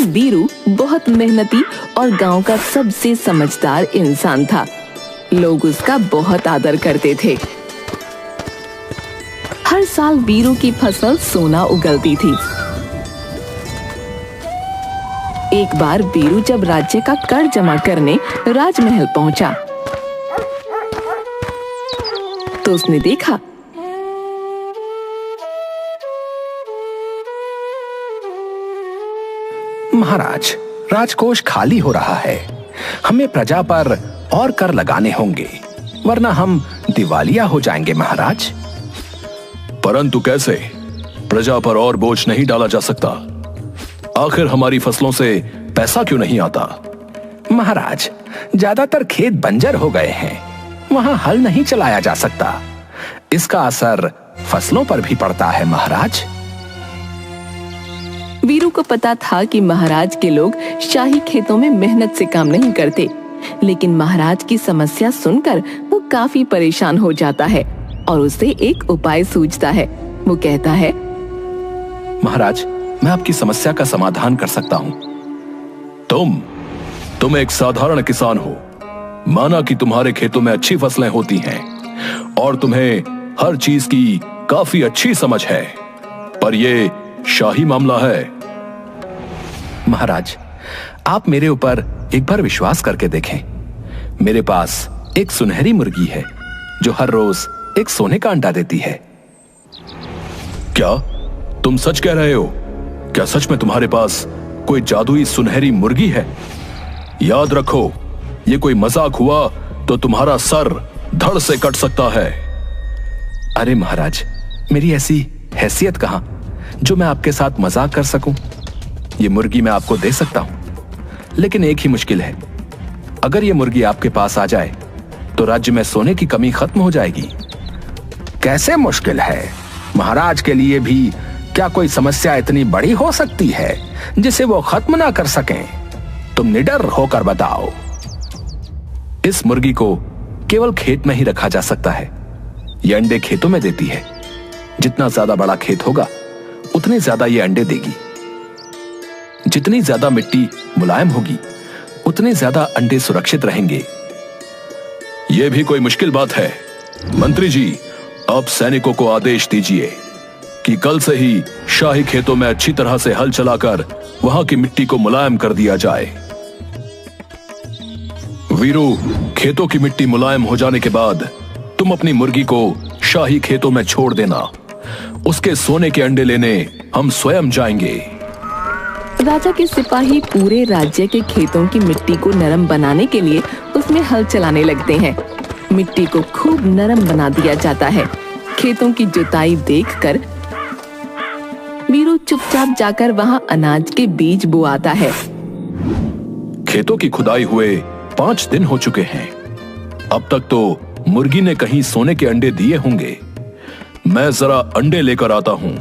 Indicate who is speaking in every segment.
Speaker 1: लेकिन वीरू बहुत मेहनती और गांव का सबसे समझदार इंसान था। लोग उसका बहुत आदर करते थे। हर साल वीरू की फसल सोना उगलती थी। एक बार वीरू जब राज्य का कर जमा करने राजमहल पहुंचा तो उसने देखा
Speaker 2: महाराज, राजकोष खाली हो रहा है। हमें प्रजा पर और कर लगाने होंगे, वरना हम दिवालिया हो जाएंगे महाराज।
Speaker 3: परंतु कैसे? प्रजा पर और बोझ नहीं डाला जा सकता। आखिर हमारी फसलों से पैसा क्यों नहीं आता?
Speaker 2: महाराज, ज्यादातर खेत बंजर हो गए हैं, वहां हल नहीं चलाया जा सकता। इसका असर फसलों पर भी पड़ता है महाराज।
Speaker 1: वीरू को पता था कि महाराज के लोग शाही खेतों में मेहनत से काम नहीं करते, लेकिन महाराज की समस्या सुनकर वो काफी परेशान हो जाता है और उसे एक उपाय सूझता है। वो कहता है,
Speaker 2: महाराज, मैं आपकी समस्या का समाधान कर सकता हूँ।
Speaker 3: तुम एक साधारण किसान हो। माना कि तुम्हारे खेतों में अच्छी फसलें होती हैं और तुम्हें हर चीज की काफी अच्छी समझ है, पर ये शाही मामला है।
Speaker 2: महाराज, आप मेरे ऊपर एक बार विश्वास करके देखें। मेरे पास एक सुनहरी मुर्गी है जो हर रोज एक सोने का अंडा देती है।
Speaker 3: क्या तुम सच कह रहे हो? क्या सच में तुम्हारे पास कोई जादुई सुनहरी मुर्गी है? याद रखो, ये कोई मजाक हुआ तो तुम्हारा सर धड़ से कट सकता है।
Speaker 2: अरे महाराज, मेरी ऐसी हैसियत कहां जो मैं आपके साथ मजाक कर सकूं। ये मुर्गी मैं आपको दे सकता हूं, लेकिन एक ही मुश्किल है। अगर ये मुर्गी आपके पास आ जाए तो राज्य में सोने की कमी खत्म हो जाएगी। कैसे मुश्किल है? महाराज के लिए भी क्या कोई समस्या इतनी बड़ी हो सकती है जिसे वो खत्म ना कर सकें? तुम निडर होकर बताओ। इस मुर्गी को केवल खेत में ही रखा जा सकता है। ये अंडे खेतों में देती है। जितना ज्यादा बड़ा खेत होगा उतने ज्यादा ये अंडे देगी। जितनी ज्यादा मिट्टी मुलायम होगी उतने ज्यादा अंडे सुरक्षित रहेंगे।
Speaker 3: यह भी कोई मुश्किल बात है? मंत्री जी, अब सैनिकों को आदेश दीजिए कि कल से ही शाही खेतों में अच्छी तरह से हल चलाकर वहां की मिट्टी को मुलायम कर दिया जाए। वीरू, खेतों की मिट्टी मुलायम हो जाने के बाद तुम अपनी मुर्गी को शाही खेतों में छोड़ देना। उसके सोने के अंडे लेने हम स्वयं जाएंगे।
Speaker 1: राजा के सिपाही पूरे राज्य के खेतों की मिट्टी को नरम बनाने के लिए उसमें हल चलाने लगते हैं। मिट्टी को खूब नरम बना दिया जाता है। खेतों की जुताई देखकर वीरू चुपचाप जाकर वहां अनाज के बीज बोआता है।
Speaker 3: खेतों की खुदाई हुए 5 दिन हो चुके हैं। अब तक तो मुर्गी ने कहीं सोने के अंडे दिए होंगे। मैं जरा अंडे लेकर आता हूं।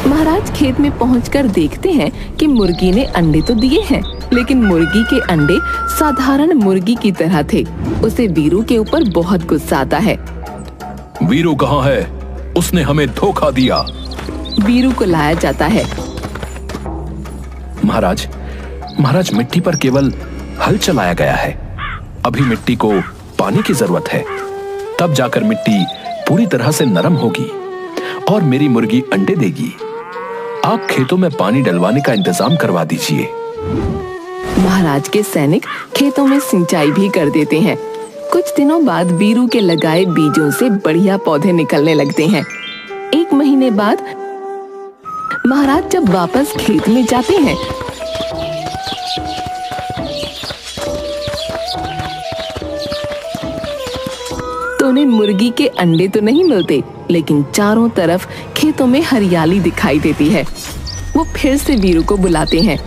Speaker 1: महाराज खेत में पहुंचकर देखते हैं कि मुर्गी ने अंडे तो दिए हैं, लेकिन मुर्गी के अंडे साधारण मुर्गी की तरह थे। उसे वीरू के ऊपर बहुत गुस्सा आता है।
Speaker 3: वीरू कहाँ है? उसने हमें धोखा दिया।
Speaker 1: वीरू को लाया जाता है।
Speaker 2: महाराज, मिट्टी पर केवल हल चलाया गया है। अभी मिट्टी को पानी की जरूरत है, तब जाकर मिट्टी पूरी तरह से नरम होगी और मेरी मुर्गी अंडे देगी। आप खेतों में पानी डलवाने का इंतजाम करवा दीजिए।
Speaker 1: महाराज के सैनिक खेतों में सिंचाई भी कर देते हैं। कुछ दिनों बाद वीरू के लगाए बीजों से बढ़िया पौधे निकलने लगते हैं। 1 महीने बाद महाराज जब वापस खेत में जाते हैं तो उन्हें मुर्गी के अंडे तो नहीं मिलते, लेकिन चारों तरफ खेतों में हरियाली दिखाई देती है। वो फिर से वीरू को बुलाते हैं।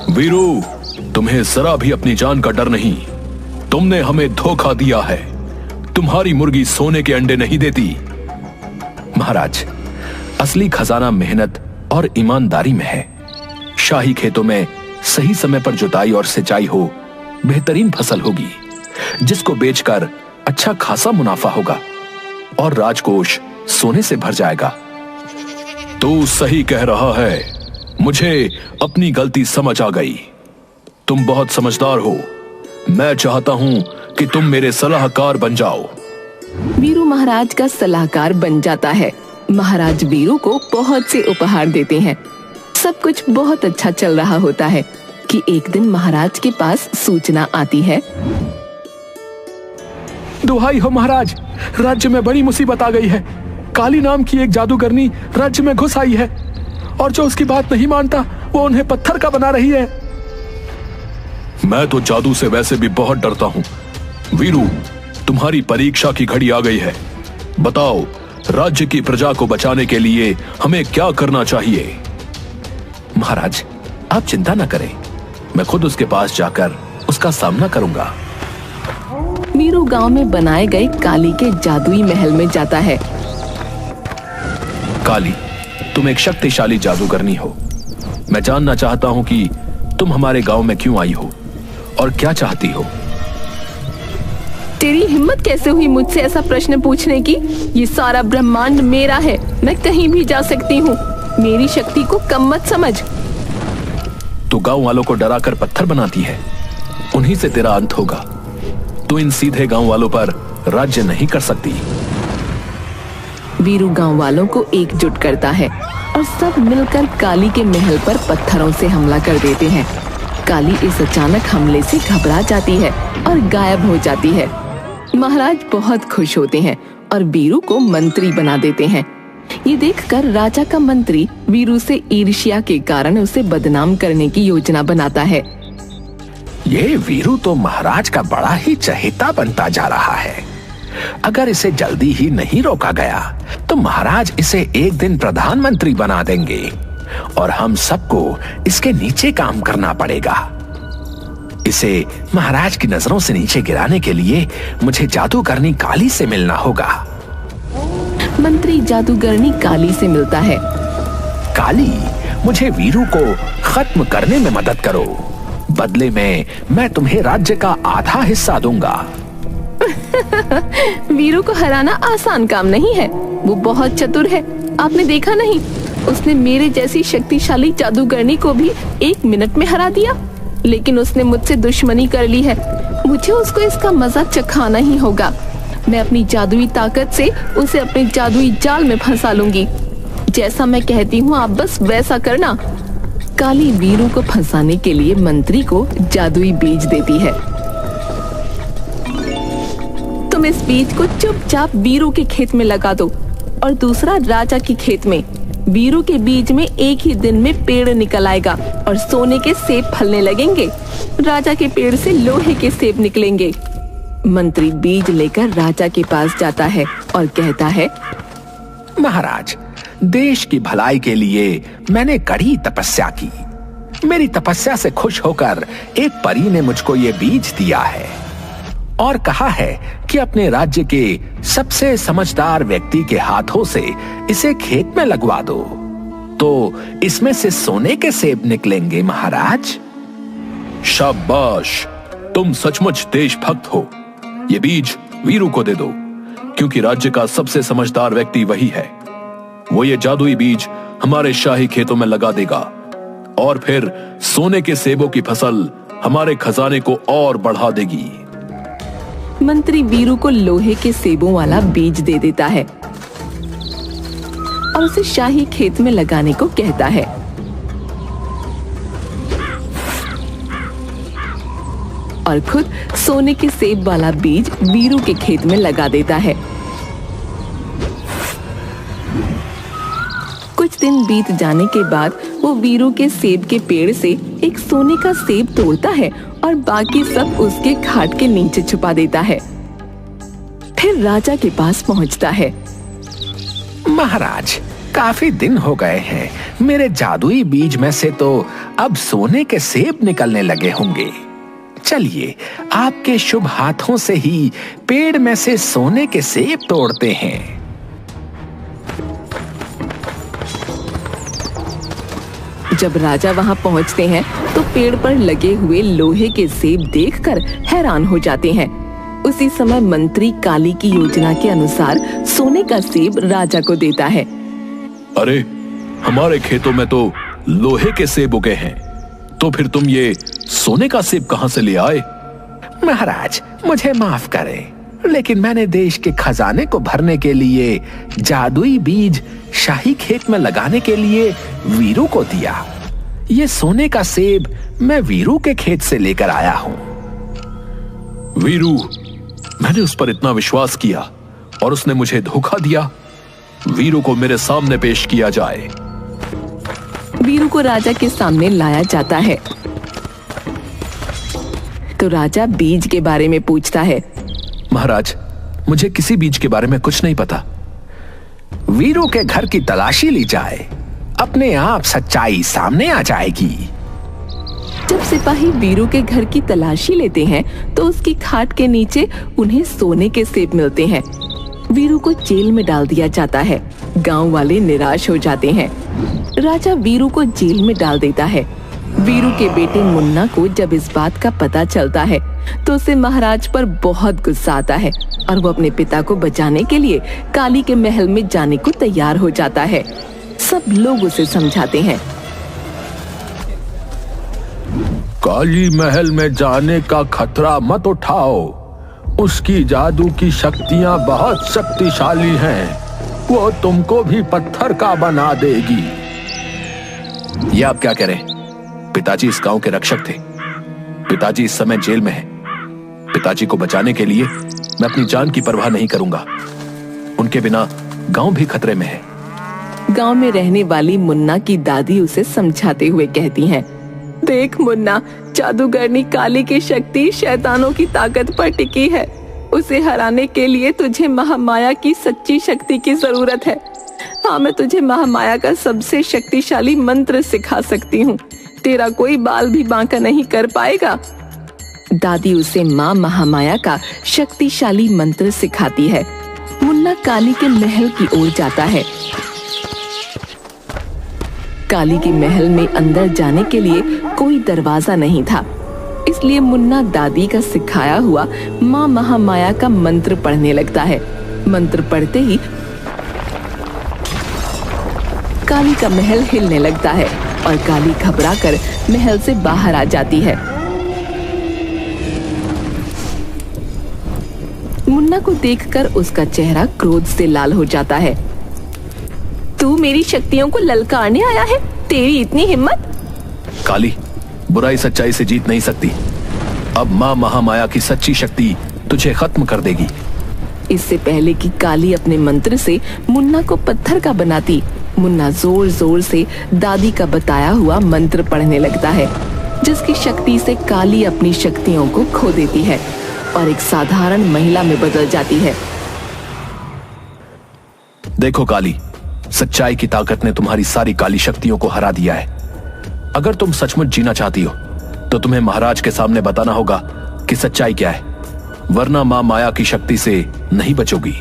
Speaker 3: वीरू, तुम्हें जरा भी अपनी जान का डर नहीं। तुमने हमें धोखा दिया है। तुम्हारी मुर्गी सोने के अंडे नहीं देती।
Speaker 2: महाराज, असली खजाना मेहनत और ईमानदारी में है। शाही खेतों में सही समय पर जुताई और सिंचाई हो, बेहतरीन फसल होगी। जिसको बेचकर अच्छा खासा मुनाफा होगा और राजकोष सोने से भर जाएगा।
Speaker 3: तू सही कह रहा है, मुझे अपनी गलती समझ आ गई। तुम बहुत समझदार हो। मैं चाहता हूं कि तुम मेरे सलाहकार बन जाओ।
Speaker 1: वीरू महाराज का सलाहकार बन जाता है। महाराज वीरू को बहुत से उपहार देते हैं। सब कुछ बहुत अच्छा चल रहा होता है कि एक दिन महाराज के पास सूचना आती है।
Speaker 2: दुहाई हो महाराज, राज्य में बड़ी मुसीबत आ गई है। काली नाम की एक जादूगरनी राज्य में घुस आई है और जो उसकी बात नहीं मानता वो उन्हें पत्थर का बना रही है।
Speaker 3: मैं तो जादू से वैसे भी बहुत डरता हूं। वीरू, तुम्हारी परीक्षा की घड़ी आ गई है। बताओ, राज्य की प्रजा को बचाने के लिए हमें क्या करना चाहिए?
Speaker 2: महाराज, आप चिंता न करें, मैं खुद उसके पास जाकर उसका सामना करूंगा।
Speaker 1: वीरू गांव में बनाए गए काली के जादुई महल में जाता है।
Speaker 2: काली, तुम एक शक्तिशाली जादूगरनी हो। मैं जानना चाहता हूं कि तुम हमारे गांव में क्यों आई हो और क्या चाहती हो।
Speaker 1: तेरी हिम्मत कैसे हुई मुझसे ऐसा प्रश्न पूछने की? ये सारा ब्रह्मांड मेरा है, मैं कहीं भी जा सकती हूँ। मेरी शक्ति को कम मत समझ।
Speaker 2: तू गांव वालों को डराकर पत्थर बनाती है, उन्हीं से तेरा अंत होगा। तू इन सीधे गांव वालों पर राज्य नहीं कर सकती।
Speaker 1: वीरू गांव वालों को एकजुट करता है और सब मिलकर काली के महल पर पत्थरों से हमला कर देते हैं। काली इस अचानक हमले से घबरा जाती है और गायब हो जाती है। महाराज बहुत खुश होते हैं और वीरू को मंत्री बना देते हैं। ये देखकर राजा का मंत्री वीरू से ईर्ष्या के कारण उसे बदनाम करने की योजना बनाता है।
Speaker 2: ये वीरू तो महाराज का बड़ा ही चहेता बनता जा रहा है। अगर इसे जल्दी ही नहीं रोका गया तो महाराज इसे एक दिन प्रधानमंत्री बना देंगे और हम सबको इसके नीचे काम करना पड़ेगा। इसे महाराज की नजरों से नीचे गिराने के लिए मुझे जादूगरनी काली से मिलना होगा।
Speaker 1: मंत्री जादूगरनी काली से मिलता है।
Speaker 2: काली, मुझे वीरू को खत्म करने में मदद करो। बदले में मैं तुम्हें राज्य का आधा हिस्सा दूंगा।
Speaker 1: वीरू को हराना आसान काम नहीं है। वो बहुत चतुर है। आपने देखा नहीं, उसने मेरे जैसी शक्तिशाली जादूगरनी को भी 1 मिनट में हरा दिया। लेकिन उसने मुझसे दुश्मनी कर ली है। मुझे उसको इसका मजा चखाना ही होगा। मैं अपनी जादुई ताकत से उसे अपने जादुई जाल में फंसा लूंगी। जैसा मैं कहती हूँ आप बस वैसा करना। काली वीरू को फंसाने के लिए मंत्री को जादुई बीज देती है। तुम इस बीज को चुपचाप वीरू के खेत में लगा दो और दूसरा राजा के खेत में। वीरू के बीज में एक ही दिन में पेड़ निकल आएगा और सोने के सेब फलने लगेंगे। राजा के पेड़ से लोहे के सेब निकलेंगे। मंत्री बीज लेकर राजा के पास जाता है और कहता है,
Speaker 2: महाराज, देश की भलाई के लिए मैंने कड़ी तपस्या की। मेरी तपस्या से खुश होकर एक परी ने मुझको ये बीज दिया है और कहा है कि अपने राज्य के सबसे समझदार व्यक्ति के हाथों से इसे खेत में लगवा दो तो इसमें से सोने के सेब निकलेंगे। महाराज,
Speaker 3: शाबाश, तुम सचमुच देशभक्त हो। ये बीज वीरू को दे दो, क्योंकि राज्य का सबसे समझदार व्यक्ति वही है। वो ये जादुई बीज हमारे शाही खेतों में लगा देगा और फिर सोने के सेबों की फसल हमारे खजाने को और बढ़ा देगी।
Speaker 1: मंत्री वीरू को लोहे के सेबों वाला बीज दे देता है और उसे शाही खेत में लगाने को कहता है। और खुद सोने के सेब वाला बीज वीरू के खेत में लगा देता है। कुछ दिन बीत जाने के बाद वो वीरू के सेब के पेड़ से एक सोने का सेब तोड़ता है और बाकी सब उसके खाट के नीचे छुपा देता है। फिर राजा के पास पहुंचता है।
Speaker 2: महाराज, काफी दिन हो गए हैं। मेरे जादुई बीज में से तो अब सोने के सेब निकलने लगे होंगे। चलिए, आपके शुभ हाथों से ही पेड़ में से सोने के सेब तोड़ते हैं।
Speaker 1: जब राजा वहां पहुंचते हैं तो पेड़ पर लगे हुए लोहे के सेब देखकर हैरान हो जाते हैं। उसी समय मंत्री काली की योजना के अनुसार सोने का सेब राजा को देता है।
Speaker 3: अरे, हमारे खेतों में तो लोहे के सेब उगे हैं, तो फिर तुम ये सोने का सेब कहां से ले आए?
Speaker 2: महाराज, मुझे माफ करें, लेकिन मैंने देश के खजाने को भरने के लिए जादुई बीज शाही खेत में लगाने के लिए वीरू को दिया। ये सोने का सेब मैं वीरू के खेत से लेकर आया हूं।
Speaker 3: वीरू, मैंने उस पर इतना विश्वास किया और उसने मुझे धोखा दिया। वीरू को मेरे सामने पेश किया जाए।
Speaker 1: वीरू को राजा के सामने लाया जाता है तो राजा बीज के बारे में पूछता है।
Speaker 2: महाराज, मुझे किसी बीज के बारे में कुछ नहीं पता। वीरू के घर की तलाशी ली जाए, अपने आप सच्चाई सामने आ जाएगी।
Speaker 1: जब सिपाही वीरू के घर की तलाशी लेते हैं तो उसकी खाट के नीचे उन्हें सोने के सेब मिलते हैं। वीरू को जेल में डाल दिया जाता है। गांव वाले निराश हो जाते हैं। राजा वीरू को जेल में डाल देता है। वीरू के बेटे मुन्ना को जब इस बात का पता चलता है तो उसे महाराज पर बहुत गुस्सा आता है और वो अपने पिता को बचाने के लिए काली के महल में जाने को तैयार हो जाता है। सब लोग उसे समझाते हैं।
Speaker 3: काली महल में जाने का खतरा मत उठाओ, उसकी जादू की शक्तियां बहुत शक्तिशाली हैं, वो तुमको भी पत्थर का बना देगी।
Speaker 2: ये आप क्या कह रहे हैं? पिताजी इस गांव के रक्षक थे। पिताजी इस समय जेल में हैं। पिताजी को बचाने के लिए मैं अपनी जान की परवाह नहीं करूंगा। उनके बिना गांव भी खतरे में है।
Speaker 1: गांव में रहने वाली मुन्ना की दादी उसे समझाते हुए कहती हैं, देख मुन्ना, जादूगरनी काली की शक्ति शैतानों की ताकत पर टिकी है। उसे हराने के लिए तुझे महामाया की सच्ची शक्ति की जरूरत है। हाँ, मैं तुझे महामाया का सबसे शक्तिशाली मंत्र सिखा सकती हूँ। तेरा कोई बाल भी बांका नहीं कर पाएगा। दादी उसे माँ महामाया का शक्तिशाली मंत्र सिखाती है। मुन्ना काली के महल की ओर जाता है। काली के महल में अंदर जाने के लिए कोई दरवाजा नहीं था, इसलिए मुन्ना दादी का सिखाया हुआ माँ महामाया का मंत्र पढ़ने लगता है। मंत्र पढ़ते ही काली का महल हिलने लगता है और काली घबराकर महल से बाहर आ जाती है। मुन्ना को देखकर उसका चेहरा क्रोध से लाल हो जाता है। तू मेरी शक्तियों को ललकारने आया है? तेरी इतनी हिम्मत?
Speaker 2: काली, बुराई सच्चाई से जीत नहीं सकती। अब माँ महामाया की सच्ची शक्ति तुझे खत्म कर देगी।
Speaker 1: इससे पहले कि काली अपने मंत्र से मुन्ना को पत्थर का बनाती, मुन्ना जोर जोर से दादी का बताया हुआ मंत्र पढ़ने लगता है, जिसकी शक्ति से काली अपनी शक्तियों को खो देती है और एक साधारण महिला में बदल जाती है।
Speaker 2: देखो काली, सच्चाई की ताकत ने तुम्हारी सारी काली शक्तियों को हरा दिया है। अगर तुम सचमुच जीना चाहती हो तो तुम्हें महाराज के सामने बताना होगा कि सच्चाई क्या है, वरना माँ माया की शक्ति से नहीं बचोगी।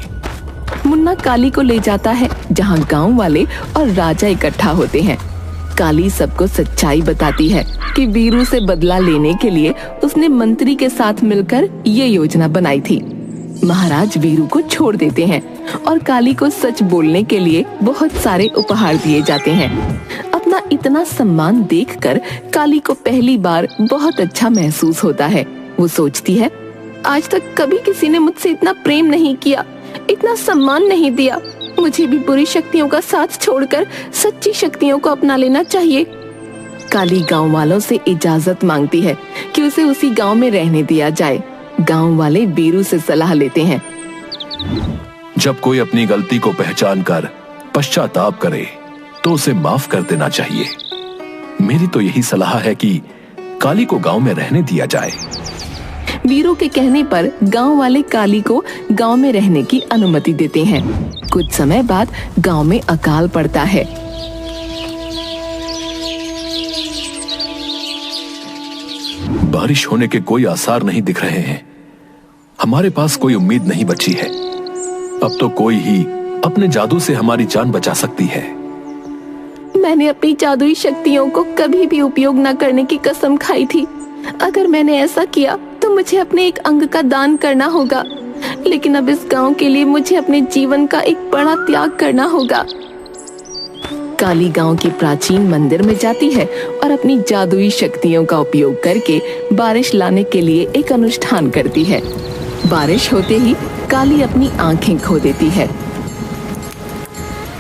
Speaker 1: मुन्ना काली को ले जाता है जहाँ गांव वाले और राजा इकट्ठा होते हैं। काली सबको सच्चाई बताती है कि वीरू से बदला लेने के लिए उसने मंत्री के साथ मिलकर ये योजना बनाई थी। महाराज वीरू को छोड़ देते हैं और काली को सच बोलने के लिए बहुत सारे उपहार दिए जाते हैं। अपना इतना सम्मान देखकर काली को पहली बार बहुत अच्छा महसूस होता है। वो सोचती है, आज तक कभी किसी ने मुझसे इतना प्रेम नहीं किया, इतना सम्मान नहीं दिया। मुझे भी बुरी शक्तियों का साथ छोड़कर सच्ची शक्तियों को अपना लेना चाहिए। काली गांव वालों से इजाजत मांगती है कि उसे उसी गांव में रहने दिया जाए। गांव वाले वीरू से सलाह लेते हैं।
Speaker 2: जब कोई अपनी गलती को पहचान कर पश्चाताप करे तो उसे माफ कर देना चाहिए। मेरी तो यही सलाह है कि काली को गांव में रहने दिया जाए।
Speaker 1: वीरू के कहने पर गांव वाले काली को गांव में रहने की अनुमति देते हैं। कुछ समय बाद गांव में अकाल पड़ता है।
Speaker 2: बारिश होने के कोई आसार नहीं दिख रहे हैं। हमारे पास कोई उम्मीद नहीं बची है। अब तो कोई ही अपने जादू से हमारी जान बचा सकती है।
Speaker 1: मैंने अपनी जादुई शक्तियों को कभी भी उपयोग न करने की कसम खाई थी। अगर मैंने ऐसा किया तो मुझे अपने एक अंग का दान करना होगा, लेकिन अब इस गांव के लिए मुझे अपने जीवन का एक बड़ा त्याग करना होगा। काली गांव के प्राचीन मंदिर में जाती है और अपनी जादुई शक्तियों का उपयोग करके बारिश लाने के लिए एक अनुष्ठान करती है। बारिश होते ही काली अपनी आंखें खो देती है।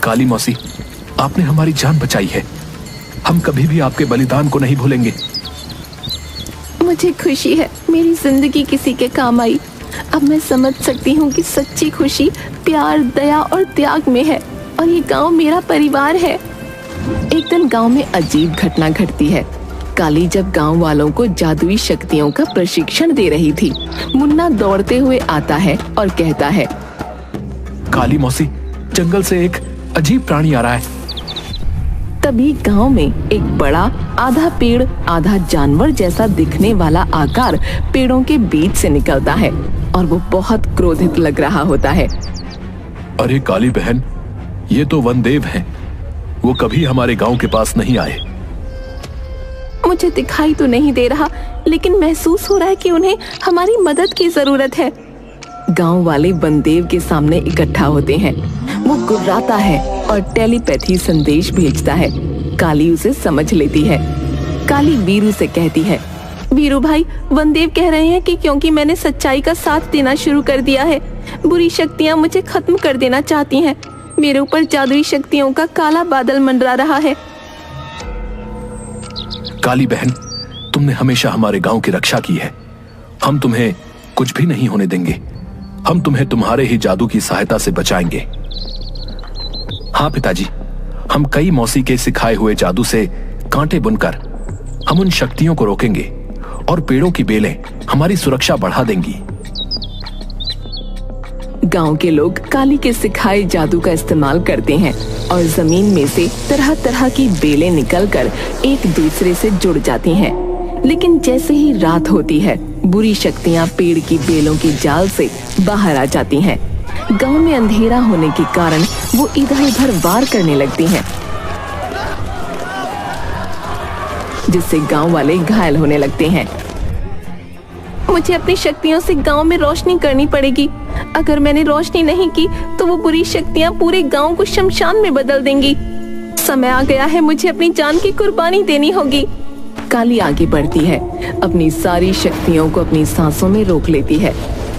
Speaker 2: काली मौसी, आपने हमारी जान बचाई है। हम कभी भी आपके बलिदान को नहीं भूलेंगे।
Speaker 1: मुझे खुशी है मेरी जिंदगी किसी के काम आई। अब मैं समझ सकती हूँ कि सच्ची खुशी प्यार, दया और त्याग में है, और ये गांव मेरा परिवार है। एक दिन गांव में अजीब घटना घटती है। काली जब गांव वालों को जादुई शक्तियों का प्रशिक्षण दे रही थी, मुन्ना दौड़ते हुए आता है और कहता है,
Speaker 2: काली मौसी, जंगल से एक अजीब प्राणी आ रहा है।
Speaker 1: तभी गांव में एक बड़ा आधा पेड़ आधा जानवर जैसा दिखने वाला आकार पेड़ों के बीच से निकलता है और वो बहुत क्रोधित लग रहा होता है।
Speaker 2: अरे काली बहन, ये तो वनदेव हैं। वो कभी हमारे गांव के पास नहीं आए।
Speaker 1: मुझे दिखाई तो नहीं दे रहा, लेकिन महसूस हो रहा है कि उन्हें हमारी मदद की जरूरत है। गांव वाले वनदेव के सामने इकट्ठा होते हैं। वो गुर्राता है और टेलीपैथी संदेश भेजता है। काली उसे समझ लेती है। काली वीरू से कहती है, वीरू भाई, वनदेव कह रहे हैं कि क्योंकि मैंने सच्चाई का साथ देना शुरू कर दिया है, बुरी शक्तियां मुझे खत्म कर देना चाहती हैं। मेरे ऊपर जादुई शक्तियों का काला बादल मंडरा रहा है।
Speaker 2: काली बहन, तुमने हमेशा हमारे गांव की रक्षा की है। हम तुम्हें कुछ भी नहीं होने देंगे। हम तुम्हें तुम्हारे ही जादू की सहायता से बचाएंगे। हाँ पिताजी, हम कई मौसी के सिखाए हुए जादू से कांटे बुनकर हम उन शक्तियों को रोकेंगे और पेड़ों की बेलें हमारी सुरक्षा बढ़ा देंगी।
Speaker 1: गांव के लोग काली के सिखाए जादू का इस्तेमाल करते हैं और जमीन में से तरह तरह की बेलें निकलकर एक दूसरे से जुड़ जाती हैं। लेकिन जैसे ही रात होती है, बुरी शक्तियां पेड़ की बेलों की जाल से बाहर आ जाती हैं। गांव में अंधेरा होने के कारण वो इधर उधर वार करने लगती हैं, जिससे गांव वाले घायल होने लगते हैं। मुझे अपनी शक्तियों से गांव में रोशनी करनी पड़ेगी। अगर मैंने रोशनी नहीं की तो वो बुरी शक्तियां पूरे गांव को शमशान में बदल देंगी। समय आ गया है, मुझे अपनी जान की कुर्बानी देनी होगी। काली आगे बढ़ती है, अपनी सारी शक्तियों को अपनी सांसों में रोक लेती है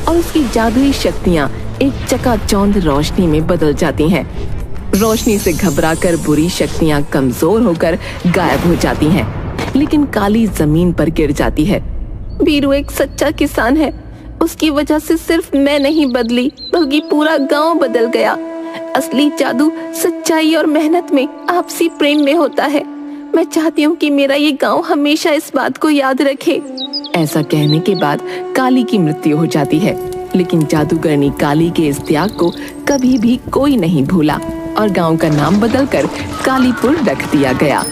Speaker 1: और उसकी जादुई शक्तियां एक चकाचौंध रोशनी में बदल जाती हैं। रोशनी से घबराकर बुरी शक्तियां कमजोर होकर गायब हो जाती हैं, लेकिन काली जमीन पर गिर जाती है। वीरू एक सच्चा किसान है। उसकी वजह से सिर्फ मैं नहीं बदली, बल्कि पूरा गांव बदल गया। असली जादू सच्चाई और मेहनत में, आपसी प्रेम में होता है। मैं चाहती हूँ कि मेरा ये गांव हमेशा इस बात को याद रखे। ऐसा कहने के बाद काली की मृत्यु हो जाती है, लेकिन जादूगरनी काली के इस त्याग को कभी भी कोई नहीं भूला और गांव का नाम बदलकर कालीपुर रख दिया गया।